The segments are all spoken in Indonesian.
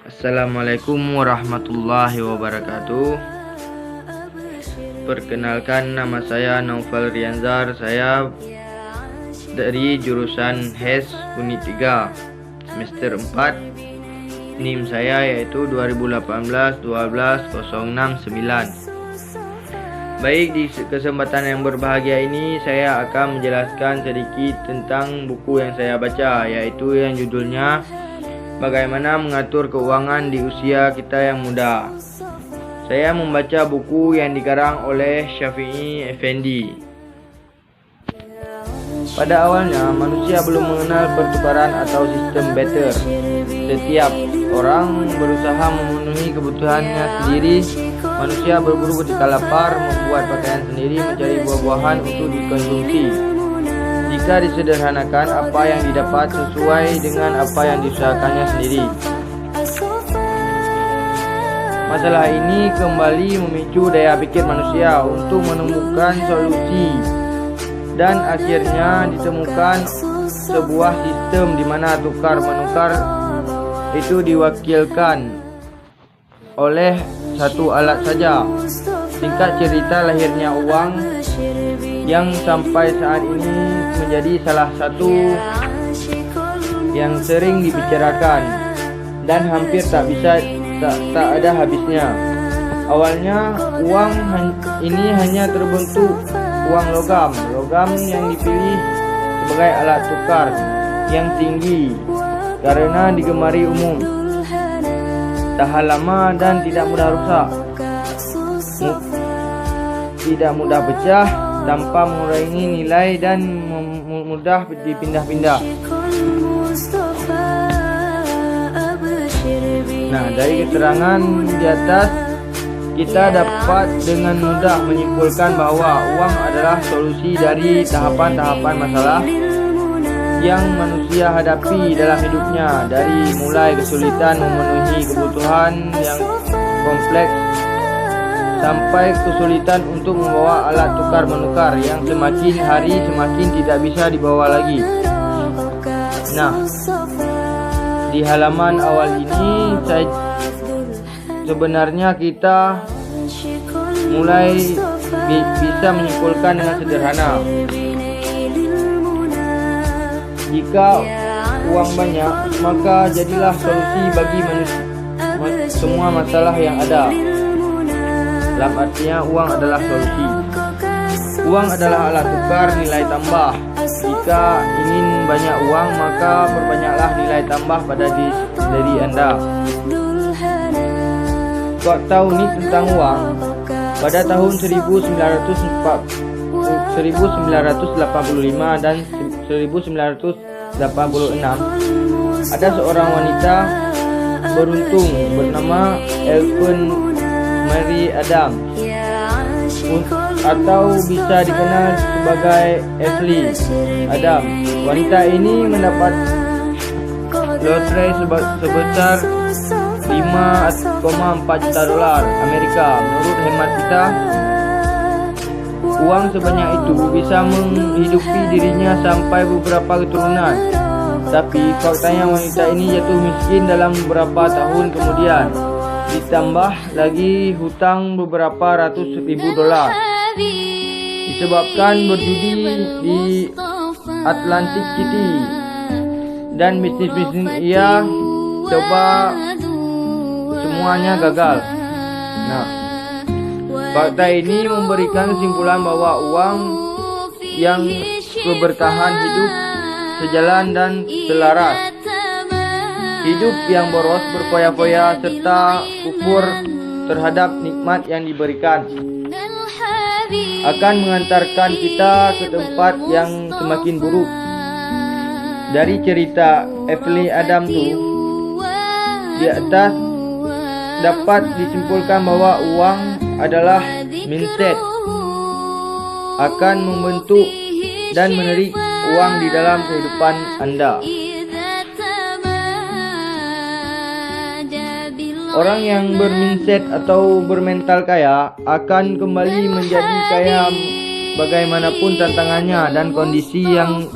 Assalamualaikum warahmatullahi wabarakatuh. Perkenalkan, nama saya Naufal Rianzar. Saya dari jurusan HES Unit 3 semester 4. NIM saya yaitu 2018-12-069. Baik, di kesempatan yang berbahagia ini saya akan menjelaskan sedikit tentang buku yang saya baca, yaitu yang judulnya Bagaimana Mengatur Keuangan di Usia Kita yang Muda. Saya membaca buku yang dikarang oleh Syafi'i Effendi. Pada awalnya, manusia belum mengenal pertukaran atau sistem barter. Setiap orang berusaha memenuhi kebutuhannya sendiri. Manusia berburu ketika lapar, membuat pakaian sendiri, mencari buah-buahan untuk dikonsumsi. Jika disederhanakan, apa yang didapat sesuai dengan apa yang diusahakannya sendiri. Masalah ini kembali memicu daya pikir manusia untuk menemukan solusi, dan akhirnya ditemukan sebuah sistem di mana tukar-menukar itu diwakilkan oleh satu alat saja. Singkat cerita, lahirnya uang yang sampai saat ini menjadi salah satu yang sering dibicarakan dan hampir tak ada habisnya. Awalnya uang ini hanya terbentuk uang logam yang dipilih sebagai alat tukar yang tinggi karena digemari umum, tahan lama dan tidak mudah rusak, tidak mudah pecah tanpa mengurangi nilai dan mudah dipindah-pindah. Nah, dari keterangan di atas kita dapat dengan mudah menyimpulkan bahwa uang adalah solusi dari tahapan-tahapan masalah yang manusia hadapi dalam hidupnya, dari mulai kesulitan memenuhi kebutuhan yang kompleks sampai kesulitan untuk membawa alat tukar-menukar yang semakin hari semakin tidak bisa dibawa lagi. Nah, di halaman awal ini sebenarnya kita mulai bisa menyimpulkan dengan sederhana. Jika uang banyak, maka jadilah solusi bagi semua masalah yang ada. Dalam artinya, uang adalah solusi. Uang adalah alat tukar nilai tambah. Jika ingin banyak uang, maka perbanyaklah nilai tambah pada diri Anda. Kau tahu nih tentang uang? Pada tahun 1985 dan 1986, ada seorang wanita beruntung bernama Ellen Mary Adams, atau bisa dikenal sebagai Ashley Adams. Wanita ini mendapat lotre sebesar 5,4 juta dolar Amerika. Menurut hemat kita, uang sebanyak itu bisa menghidupi dirinya sampai beberapa keturunan. Tapi faktanya wanita ini jatuh miskin dalam beberapa tahun kemudian. Ditambah lagi hutang beberapa ratus ribu dolar disebabkan berjudi di Atlantic City, dan bisnis ia coba semuanya gagal. Nah, fakta ini memberikan kesimpulan bahwa uang yang keberkahan hidup sejalan dan selaras. Hidup yang boros, berfoya-foya, serta kufur terhadap nikmat yang diberikan akan mengantarkan kita ke tempat yang semakin buruk. Dari cerita Ashley Adams di atas dapat disimpulkan bahwa uang adalah mindset, akan membentuk dan menarik uang di dalam kehidupan Anda. Orang yang bermindset atau bermental kaya akan kembali menjadi kaya bagaimanapun tantangannya dan kondisi yang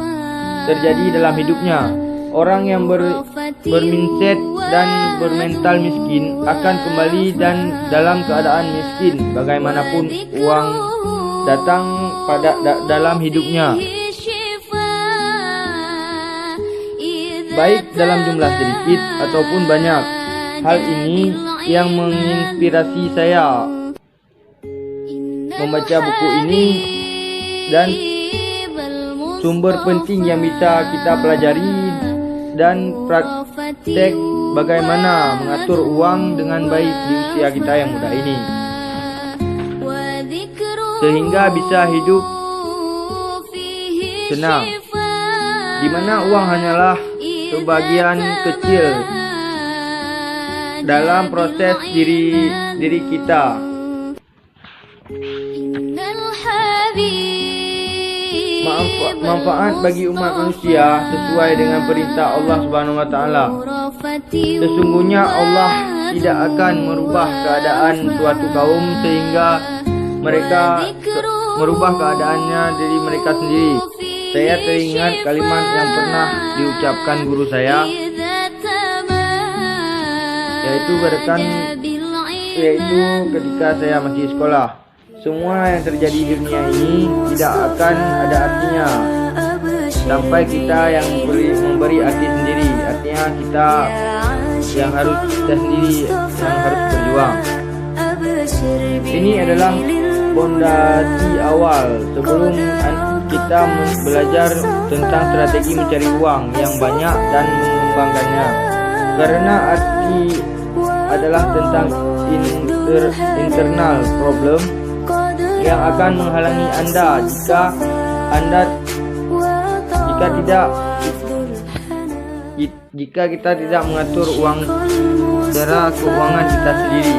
terjadi dalam hidupnya. Orang yang bermindset dan bermental miskin akan kembali dan dalam keadaan miskin bagaimanapun uang datang dalam hidupnya, baik dalam jumlah sedikit ataupun banyak. Hal ini yang menginspirasi saya membaca buku ini, dan sumber penting yang bisa kita pelajari dan praktek bagaimana mengatur uang dengan baik di usia kita yang muda ini, sehingga bisa hidup senang, di mana uang hanyalah sebagian kecil dalam proses diri kita. Manfaat bagi umat manusia sesuai dengan perintah Allah Subhanahu wa taala. Sesungguhnya Allah tidak akan merubah keadaan suatu kaum sehingga mereka merubah keadaannya dari mereka sendiri. Saya teringat kalimat yang pernah diucapkan guru saya, yaitu ketika saya masih sekolah. Semua yang terjadi di dunia ini tidak akan ada artinya sampai kita yang memberi arti sendiri. Artinya kita sendiri yang harus berjuang. Ini adalah fondasi awal sebelum kita belajar tentang strategi mencari uang yang banyak dan mengembangkannya. Karena arti adalah tentang internal problem yang akan menghalangi Anda jika kita tidak mengatur uang secara keuangan kita sendiri.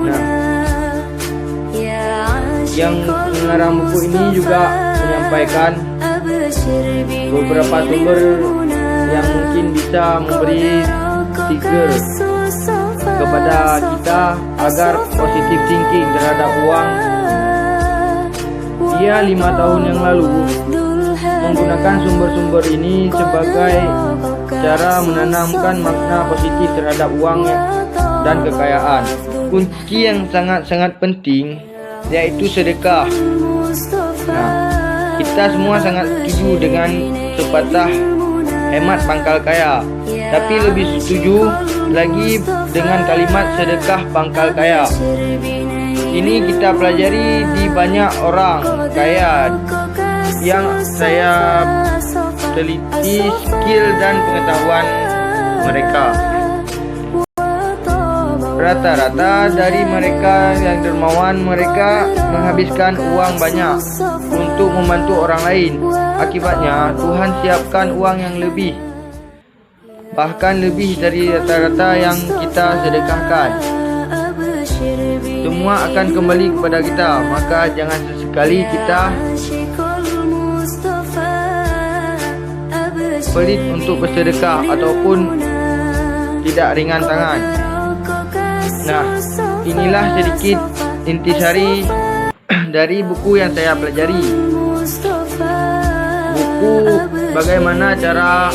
Nah, yang mengarang buku ini juga menyampaikan beberapa sumber yang mungkin bisa memberi trigger kepada kita agar positive thinking terhadap uang. Dia 5 tahun yang lalu menggunakan sumber-sumber ini sebagai cara menanamkan makna positif terhadap uang dan kekayaan. Kunci yang sangat-sangat penting yaitu sedekah. Nah, kita semua sangat setuju dengan sepatah hemat pangkal kaya, tapi lebih setuju lagi dengan kalimat sedekah pangkal kaya. Ini kita pelajari di banyak orang kaya yang saya teliti skill dan pengetahuan mereka. Rata-rata dari mereka yang dermawan, mereka menghabiskan uang banyak untuk membantu orang lain. Akibatnya Tuhan siapkan uang yang lebih, bahkan lebih dari rata-rata yang kita sedekahkan. Semua akan kembali kepada kita, maka jangan sesekali kita pelit untuk bersedekah ataupun tidak ringan tangan. Nah, inilah sedikit intisari dari buku yang saya pelajari. Buku bagaimana cara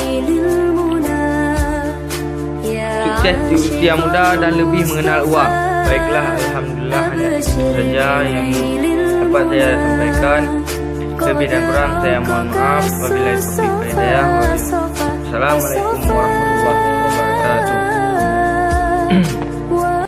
sukses di usia muda dan lebih mengenal uang. Baiklah, alhamdulillah, hanya itu saja yang dapat saya sampaikan. Lebih dan kurang saya mohon maaf. Wabillahi taufiq wal hidayah. Wassalamualaikum warahmatullahi wabarakatuh.